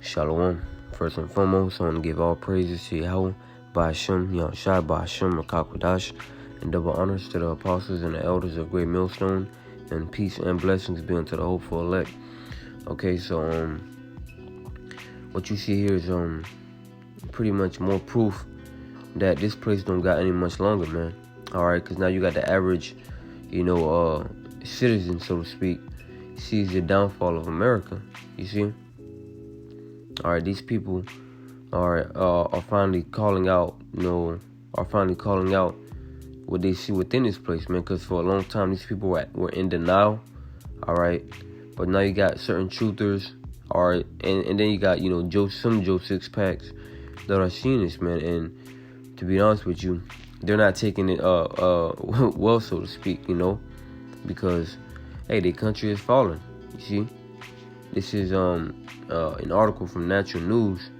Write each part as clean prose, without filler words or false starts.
Shalom. First and foremost, I want to give all praises to Yahweh, Ba'ashem, Yahushai, Ba'ashem, Rakakwadash, and double honors to the apostles and the elders of Great Millstone, and peace and blessings be unto the hopeful elect. Okay, so what you see here is pretty much more proof that this place don't got any much longer, man. All right, because now you got the average, citizen, so to speak, sees the downfall of America. You see? All right, these people are finally calling out, what they see within this place, man. Because for a long time, these people were in denial. All right, but now you got certain truthers. All right, and then you got some Joe Six Packs that are seeing this, man. And to be honest with you, they're not taking it well, so to speak, because hey, their country is falling. You see, this is an article from Natural News.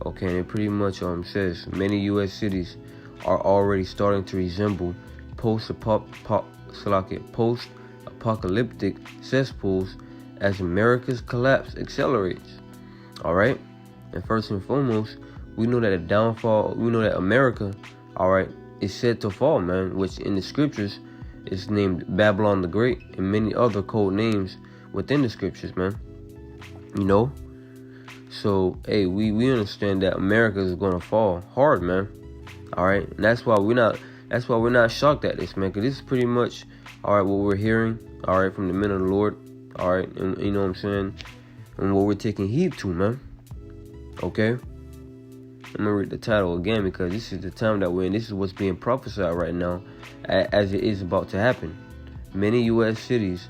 Okay, and it pretty much says many U.S. cities are already starting to resemble post-apocalyptic cesspools as America's collapse accelerates. All right, and first and foremost, we know that America, all right, is set to fall, man, which in the scriptures is named Babylon the Great and many other code names within the scriptures, man. So hey, we understand that America is gonna fall hard, man. All right, and that's why we're not shocked at this, man, because this is pretty much all right what we're hearing, all right, from the men of the Lord, all right, and you know what I'm saying, and what we're taking heed to, man. Okay, I'm gonna read the title again because this is the time that we're in. This is what's being prophesied right now, as it is about to happen. Many U.S. cities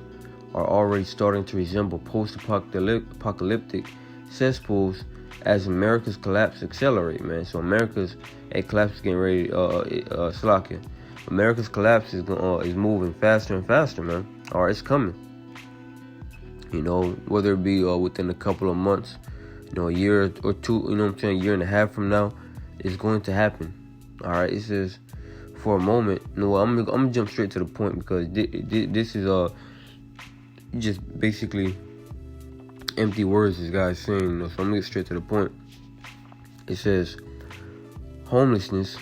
are already starting to resemble post-apocalyptic cesspools as America's collapse accelerate, man. So America's collapse is getting ready. America's collapse is moving faster and faster, man. All right, it's coming. Whether it be within a couple of months, a year or two, a year and a half from now, it's going to happen. All right, it says for a moment. I'm gonna jump straight to the point because this is just basically empty words this guy's saying. So I'm gonna get straight to the point. It says homelessness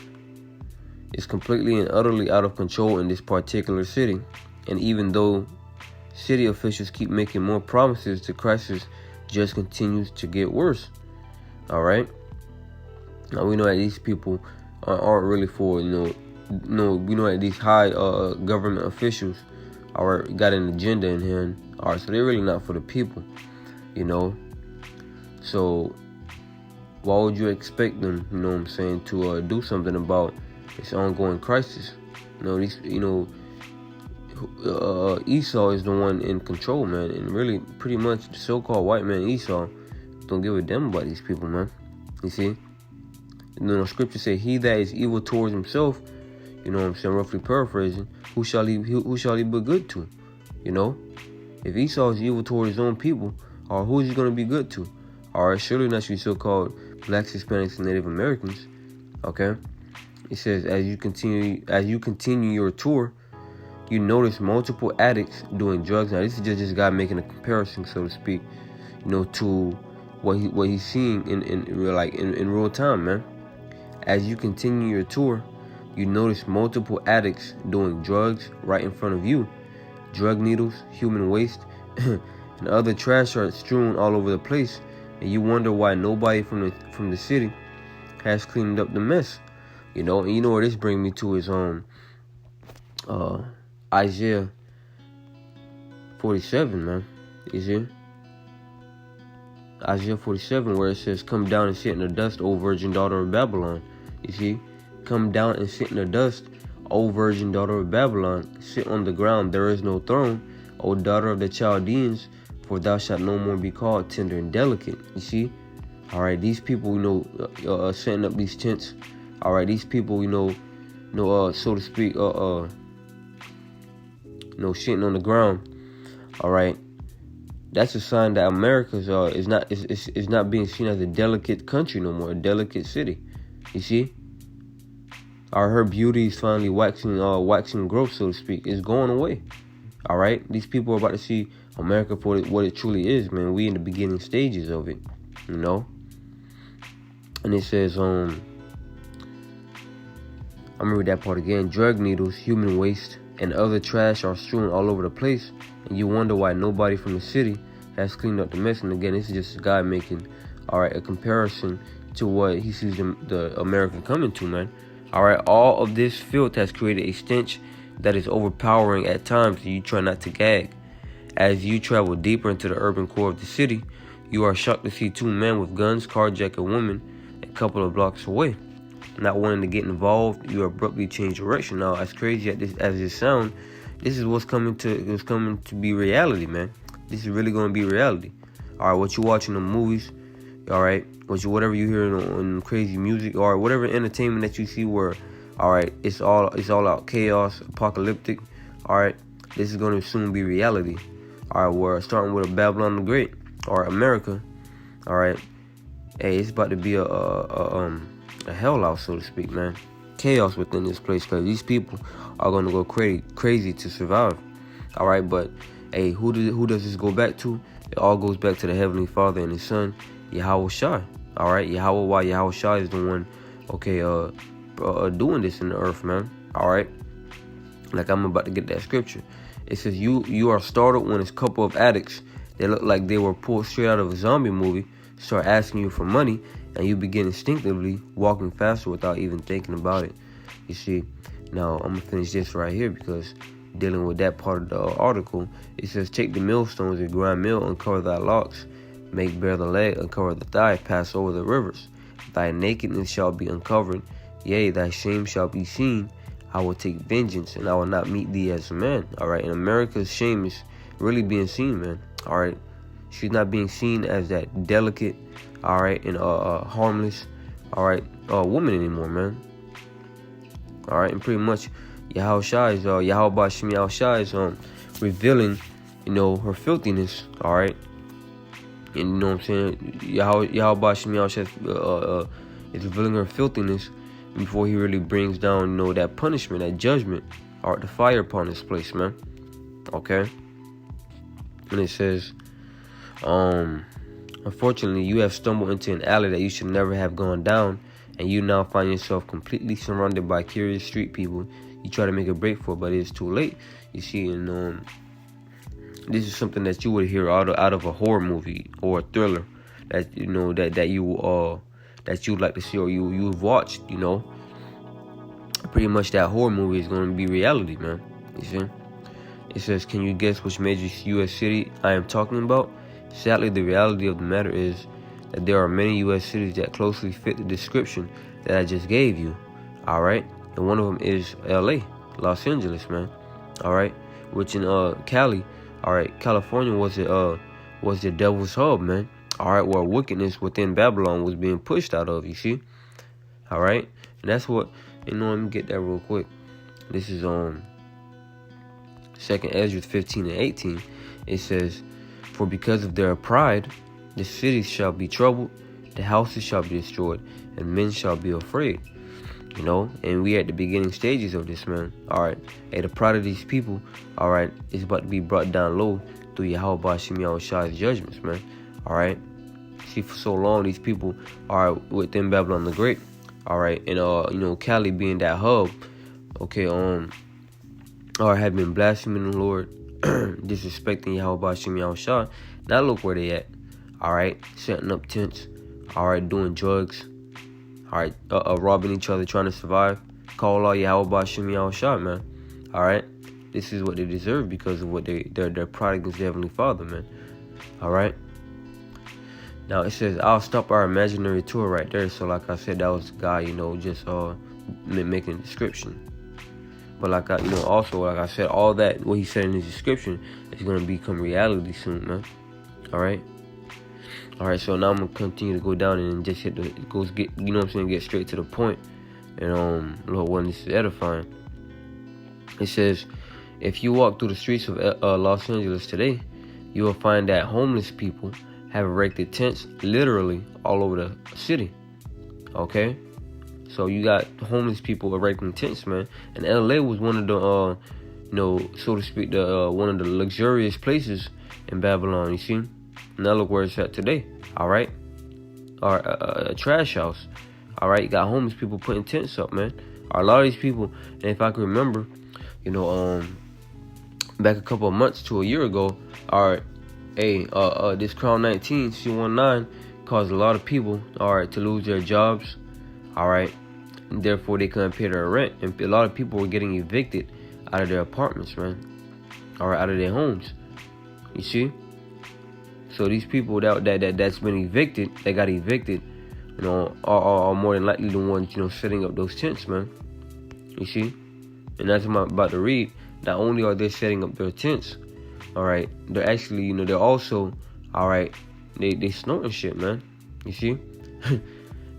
is completely and utterly out of control in this particular city, and even though city officials keep making more promises, the crisis just continues to get worse. All right, now we know that these people aren't really for we know that these high government officials got an agenda in hand. All right, so they're really not for the people. So why would you expect them, to do something about this ongoing crisis? Esau is the one in control, man, and really pretty much the so-called white man Esau don't give a damn about these people, man. You see, scripture say, he that is evil towards himself, roughly paraphrasing, who shall he be good to? If Esau is evil toward his own people, or who is he going to be good to? All right, surely not your so-called blacks, Hispanics, and Native Americans. Okay, it says as you continue your tour, you notice multiple addicts doing drugs. Now this is just this guy making a comparison, so to speak, to what he's seeing in real time, man. As you continue your tour, you notice multiple addicts doing drugs right in front of you. Drug needles, human waste, and other trash are strewn all over the place, and you wonder why nobody from the city has cleaned up the mess. And where this brings me to is Isaiah 47, man. You see? Isaiah 47, where it says, "Come down and sit in the dust, O virgin daughter of Babylon." You see? Come down and sit in the dust, O virgin daughter of Babylon. Sit on the ground, there is no throne, O daughter of the Chaldeans, for thou shalt no more be called tender and delicate. You see? All right, these people, setting up these tents. All right, these people, so to speak, shitting on the ground. All right, that's a sign that America is not being seen as a delicate country no more, a delicate city. You see? Her beauty is finally waxing growth, so to speak. It's going away. All right, these people are about to see America for what it truly is, man. We in the beginning stages of it, And it says, I'm gonna read that part again. Drug needles, human waste, and other trash are strewn all over the place, and you wonder why nobody from the city has cleaned up the mess. And again, this is just a guy making, a comparison to what he sees the America coming to, man. All of this filth has created a stench that is overpowering at times, and you try not to gag. As you travel deeper into the urban core of the city, you are shocked to see two men with guns carjack a woman a couple of blocks away. Not wanting to get involved, you abruptly change direction. Now, as crazy as this sounds, this is what's coming to be reality, man. This is really going to be reality. What you watch in the movies, whatever you hear in crazy music, or whatever entertainment that you see where, it's all out chaos, apocalyptic. This is going to soon be reality. We're starting with a Babylon the Great, or America. Hey, it's about to be a hell house, so to speak, man. Chaos within this place, because these people are going to go crazy to survive. But hey, who does this go back to? It all goes back to the Heavenly Father and His Son, Yahweh Shai. Yahweh Shai is the one, doing this in the earth, man. Like I'm about to get that scripture. It says, you are startled when a couple of addicts, they look like they were pulled straight out of a zombie movie, start asking you for money, and you begin instinctively walking faster without even thinking about it. You see, now I'm gonna finish this right here, because dealing with that part of the article, it says, take the millstones and grind meal, uncover thy locks, make bare the leg, uncover the thigh, pass over the rivers. Thy nakedness shall be uncovered, yea, thy shame shall be seen. I will take vengeance, and I will not meet thee as a man. And America's shame is really being seen, man. She's not being seen as that delicate, and harmless, woman anymore, man. And pretty much, Yahweh Shai is revealing, her filthiness. And you know what I'm saying? Yahweh Shai is revealing her filthiness before He really brings down, that punishment, that judgment, the fire upon this place, man. Okay? And it says, unfortunately, you have stumbled into an alley that you should never have gone down, and you now find yourself completely surrounded by curious street people. You try to make a break for it, but it's too late. You see, and this is something that you would hear out of a horror movie or a thriller that that you'd like to see, or you've watched. Pretty much that horror movie is going to be reality, man. You see, it says, can you guess which major U.S. city I am talking about? Sadly, the reality of the matter is that there are many U.S. cities that closely fit the description that I just gave you. And one of them is L.A., Los Angeles, man. Which in Cali, California was the devil's hub, man. Where wickedness within Babylon was being pushed out of, you see. And that's what, let me get that real quick. This is 2 Ezra 15 and 18. It says, for because of their pride, the cities shall be troubled, the houses shall be destroyed, and men shall be afraid. And we at the beginning stages of this, man. Hey, the pride of these people, is about to be brought down low through Yahweh Shai's judgments, man. See, for so long, these people are within Babylon the Great. And Cali being that hub, have been blaspheming the Lord, disrespecting Yahweh Shai. Now look where they at. Setting up tents, doing drugs, robbing each other, trying to survive. Call all Yahweh Shai, man. This is what they deserve because of what their pride against the Heavenly Father, man. Now it says, I'll stop our imaginary tour right there. So like I said, that was the guy, just making a description. But like I said, all that what he said in his description is gonna become reality soon, man. So now I'm gonna continue to go down and just get straight to the point. And Lord, when this is edifying. It says, if you walk through the streets of Los Angeles today, you will find that homeless people have erected tents literally all over the city. So you got homeless people erecting tents, man. And LA was one of the, so to speak, one of the luxurious places in Babylon, you see. Now look where it's at today. or a trash house. All right, you got homeless people putting tents up, man. A lot of these people, and if I can remember, back a couple of months to a year ago, all right, this Crown 19 C19 caused a lot of people, all right, to lose their jobs, all right, and therefore they couldn't pay their rent, and a lot of people were getting evicted out of their apartments, man, all right, out of their homes. You see? So these people that's been evicted, they got evicted, are more than likely the ones, setting up those tents, man. You see? And that's what I'm about to read. Not only are they setting up their tents, all right, they're actually, they're also, all right, they snorting shit, man. You see?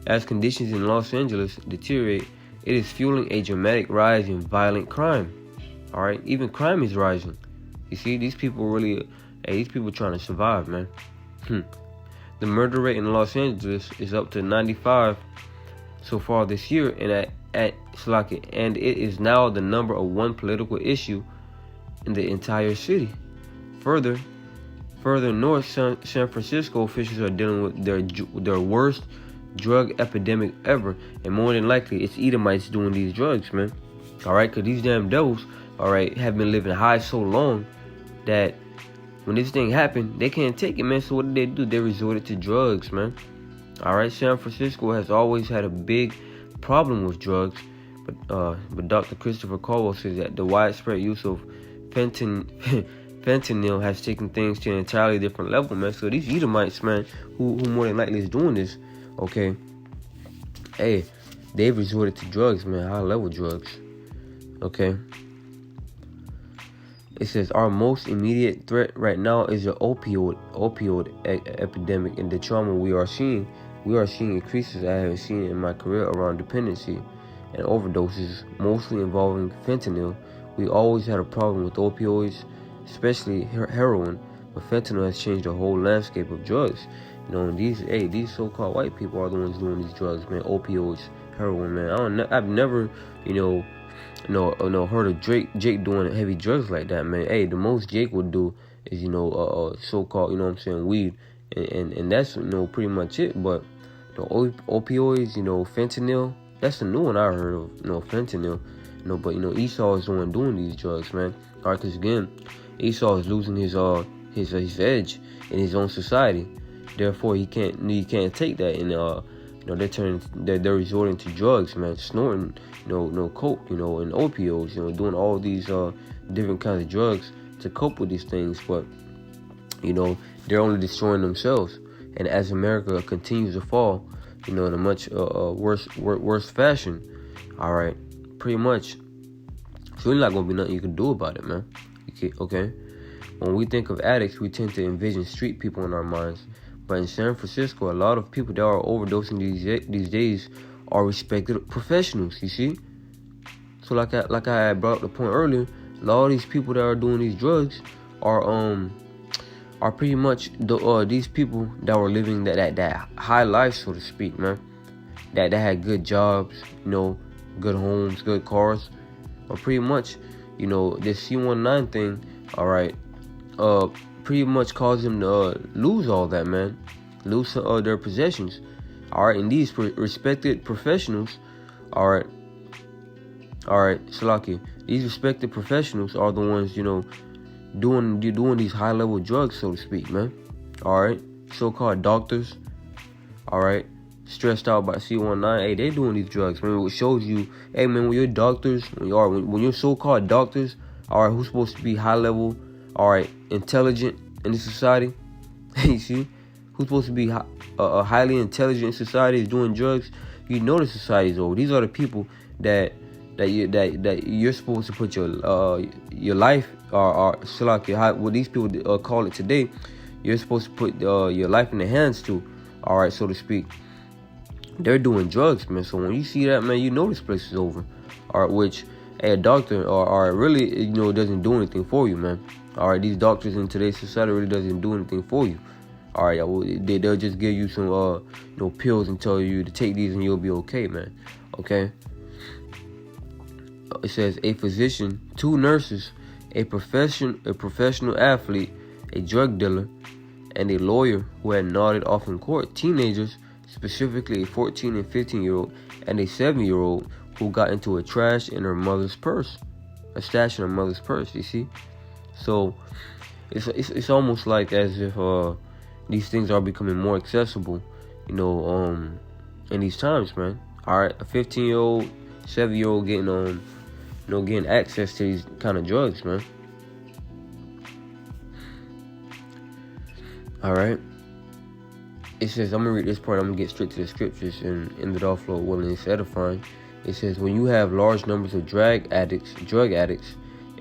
As conditions in Los Angeles deteriorate, it is fueling a dramatic rise in violent crime. All right? Even crime is rising. You see? These people trying to survive, man. The murder rate in Los Angeles is up to 95 so far this year, and and it is now the number one political issue in the entire city. Further north, San Francisco officials are dealing with their worst drug epidemic ever, and more than likely, it's Edomites doing these drugs, man. All right, because these damn devils, all right, have been living high so long that when this thing happened, they can't take it, man. So what did? They resorted to drugs, man. All right, San Francisco has always had a big problem with drugs, but Dr. Christopher Caldwell says that the widespread use of fentanyl has taken things to an entirely different level, man. So these Edomites, man, who more than likely is doing this, okay, hey, they've resorted to drugs, man, high-level drugs, okay. It says our most immediate threat right now is the opioid epidemic, and the trauma we are seeing increases I haven't seen in my career around dependency and overdoses, mostly involving fentanyl. We always had a problem with opioids, especially heroin, but fentanyl has changed the whole landscape of drugs. And these so-called white people are the ones doing these drugs, man. Opioids, heroin, man. I've never, heard of Jake doing heavy drugs like that, man. Hey, the most Jake would do is, so-called, weed, and that's, pretty much it. But the opioids, fentanyl, that's the new one I heard of, fentanyl. But Esau is the one doing these drugs, man. All right, because again, Esau is losing his edge in his own society. Therefore, he can't take that, and they're resorting to drugs, man, snorting, coke, and opioids, doing all these different kinds of drugs to cope with these things. But they're only destroying themselves. And as America continues to fall, in a much worse fashion, all right, pretty much, so there's not gonna be nothing you can do about it, man. Okay. When we think of addicts, we tend to envision street people in our minds. But in San Francisco, a lot of people that are overdosing these days are respected professionals, you see? So like I brought up the point earlier, a lot of these people that are doing these drugs are pretty much these people that were living that high life, so to speak, man. That had good jobs, good homes, good cars. Or pretty much, this C19 thing, all right, pretty much caused them to lose all that, man. Lose their possessions. All right, and these respected professionals, all right, Salaki, these respected professionals are the ones, doing these high-level drugs, so to speak, man. All right, so-called doctors, all right, stressed out by C19, hey, they doing these drugs, man. It shows you, hey, man, when you're doctors, when you're so-called doctors, all right, who's supposed to be high-level, all right, intelligent in this society, you see, who's supposed to be highly intelligent in society is doing drugs, the society's over. These are the people that you're supposed to put your life, or what these people call it today, you're supposed to put your life in the hands to, all right, so to speak. They're doing drugs, man. So when you see that, man, this place is over. All right, which a doctor or really, doesn't do anything for you, man. All right, these doctors in today's society really doesn't do anything for you. All right, they'll just give you some pills and tell you to take these and you'll be okay, man. Okay. It says a physician, 2 nurses, a professional athlete, a drug dealer, and a lawyer who had nodded off in court. Teenagers specifically a 14 and 15-year-old and a 7-year-old who got into a stash in her mother's purse. You see, so it's almost like as if these things are becoming more accessible, in these times, man. All right, a 15-year-old, 7-year-old getting access to these kind of drugs, man. All right. It says, I'm going to read this part. I'm going to get straight to the scriptures and end it off, Lord willing, it's edifying. It says, when you have large numbers of drug addicts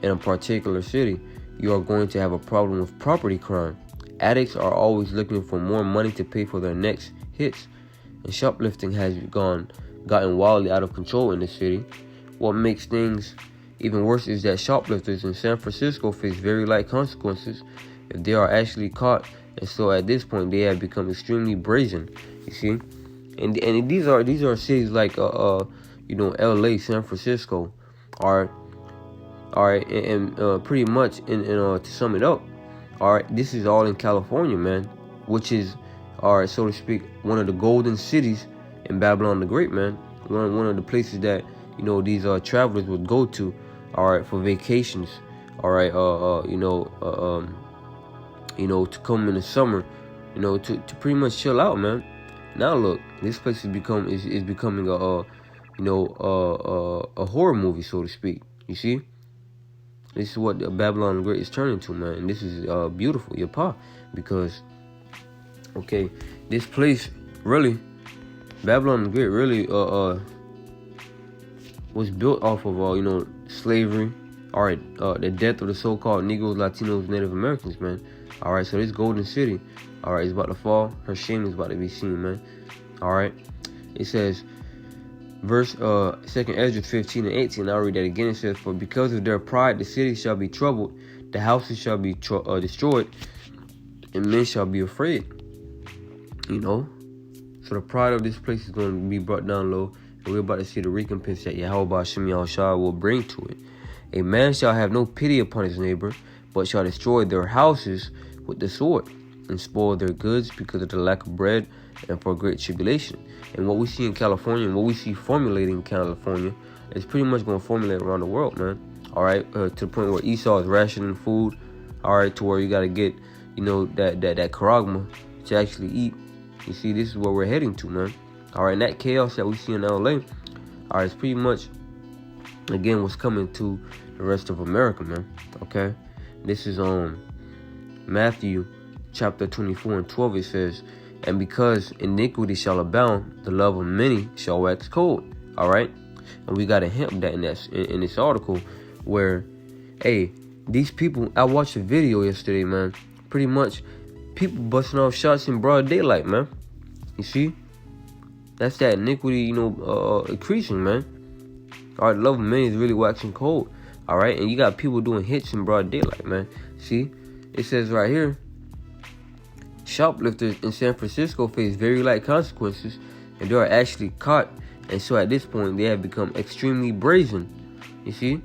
in a particular city, you are going to have a problem with property crime. Addicts are always looking for more money to pay for their next hits, and shoplifting has gotten wildly out of control in the city. What makes things even worse is that shoplifters in San Francisco face very light consequences if they are actually caught, and so at this point they have become extremely brazen. You see, and these are cities like L.A., San Francisco, are and pretty much to sum it up, this is all in California, man, which is, so to speak, one of the golden cities in Babylon the Great, man. One of the places that these travelers would go to, for vacations, to come in the summer, to pretty much chill out, man. Now look, this place is becoming a horror movie, so to speak. You see, this is what Babylon the Great is turning to, man. And this is beautiful, Yapa, because this place really, Babylon the Great really was built off of slavery, the death of the so-called Negroes, Latinos, Native Americans, man. So this golden city, is about to fall. Her shame is about to be seen, man. It says, verse 2nd Ezra 15 and 18. I'll read that again. It says, for because of their pride, the city shall be troubled, the houses shall be destroyed, and men shall be afraid. So the pride of this place is going to be brought down low, and we're about to see the recompense that Yahweh Hashem Yahushua will bring to it. A man shall have no pity upon his neighbor, but shall destroy their houses with the sword, and spoil their goods because of the lack of bread and for great tribulation. And what we see in California, and what we see formulating in California, is pretty much going to formulate around the world, man. To the point where Esau is rationing food, to where you got to get, that charagma to actually eat. You see, this is where we're heading to, man. And that chaos that we see in LA, it's pretty much, again, what's coming to the rest of America, man. This is Matthew chapter 24 and 12. It says, and because iniquity shall abound, the love of many shall wax cold. And we got a hint of that in this article, where, these people, I watched a video yesterday, man. Pretty much, people busting off shots in broad daylight, man. You see, that's that iniquity, increasing, man. The love of many is really waxing cold. And you got people doing hits in broad daylight, man. See, it says right here, shoplifters in San Francisco face very light consequences, and they are actually caught, and so at this point they have become extremely brazen. You see,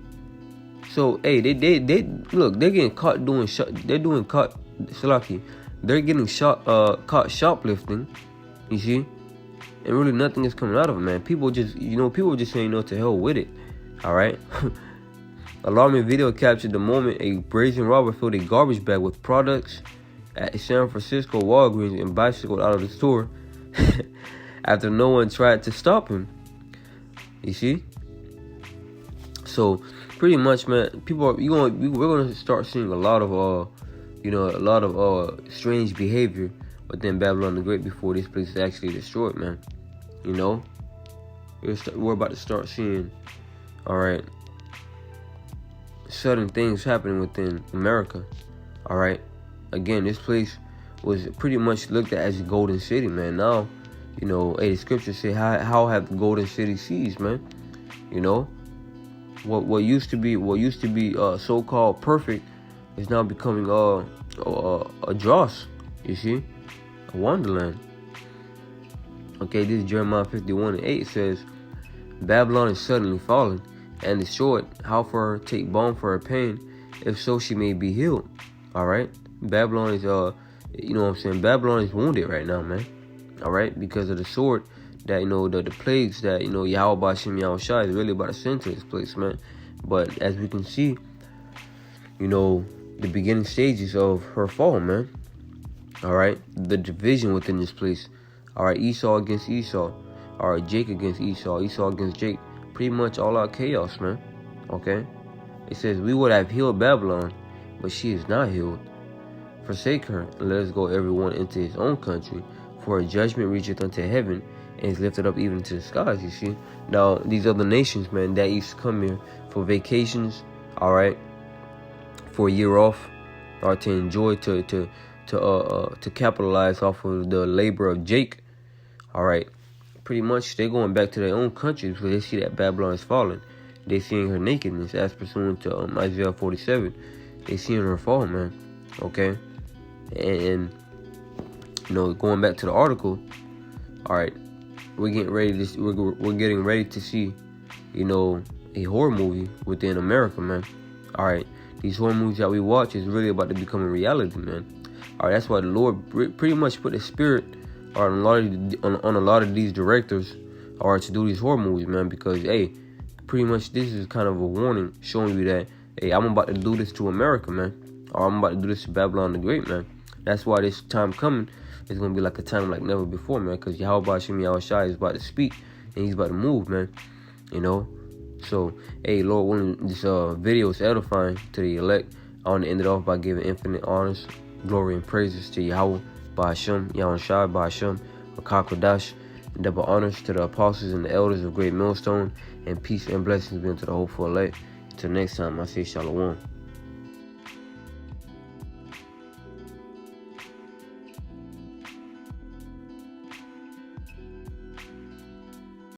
so they look, they're getting caught doing they're getting caught shoplifting. You see, and really nothing is coming out of it, man. People just saying to hell with it. Alarming video captured the moment a brazen robber filled a garbage bag with products at San Francisco Walgreens and bicycled out of the store after no one tried to stop him. You see? So pretty much, man, we're gonna start seeing a lot of strange behavior within Babylon the Great before this place is actually destroyed, man. We're about to start seeing, sudden things happening within America. Again, this place was pretty much looked at as a golden city, man. Now, the scriptures say, how have the golden city seized, man? What used to be so-called perfect is now becoming a dross. You see, a wonderland. This is Jeremiah 51 and 8. It says, Babylon is suddenly fallen and destroyed. How for her take balm for her pain, if so she may be healed. Babylon is Babylon is wounded right now, man. All right, because of the sword that, the plagues that, Yahweh Bashim Yahushua is really about to send to this place, man. But as we can see, the beginning stages of her fall, man. All right, the division within this place. All right, Esau against Esau. All right, Jake against Esau. Esau against Jake. Pretty much all out chaos, man. Okay, it says we would have healed Babylon, but she is not healed. Forsake her, and let us go everyone into his own country, for a judgment reacheth unto heaven, and is lifted up even to the skies. You see, now these other nations, man, that used to come here for vacations, all right, for a year off, or to enjoy, to capitalize off of the labor of Jake. All right, pretty much they're going back to their own countries because they see that Babylon is falling. They seeing her nakedness as pursuant to Isaiah 47. They seeing her fall, man. Okay, and going back to the article. All right, we're getting ready to see, a horror movie within America, man. All right, these horror movies that we watch is really about to become a reality, man. All right, that's why the Lord pretty much put the spirit on a lot of these directors, all right, to do these horror movies, man. Because hey, pretty much this is kind of a warning showing you that hey, I'm about to do this to America, man. Or I'm about to do this to Babylon the Great, man. That's why this time coming is gonna be like a time like never before, man. Because Yahweh Bashim Yahushua is about to speak and he's about to move, man. So hey, Lord, when this video is edifying to the elect, I want to end it off by giving infinite honors, glory, and praises to Yahweh Ba'ashem, Yahushua Ba'ashem, Akakodash, and double honors to the apostles and the elders of Great Millstone, and peace and blessings be unto the hopeful elect. Until next time, I say Shalom.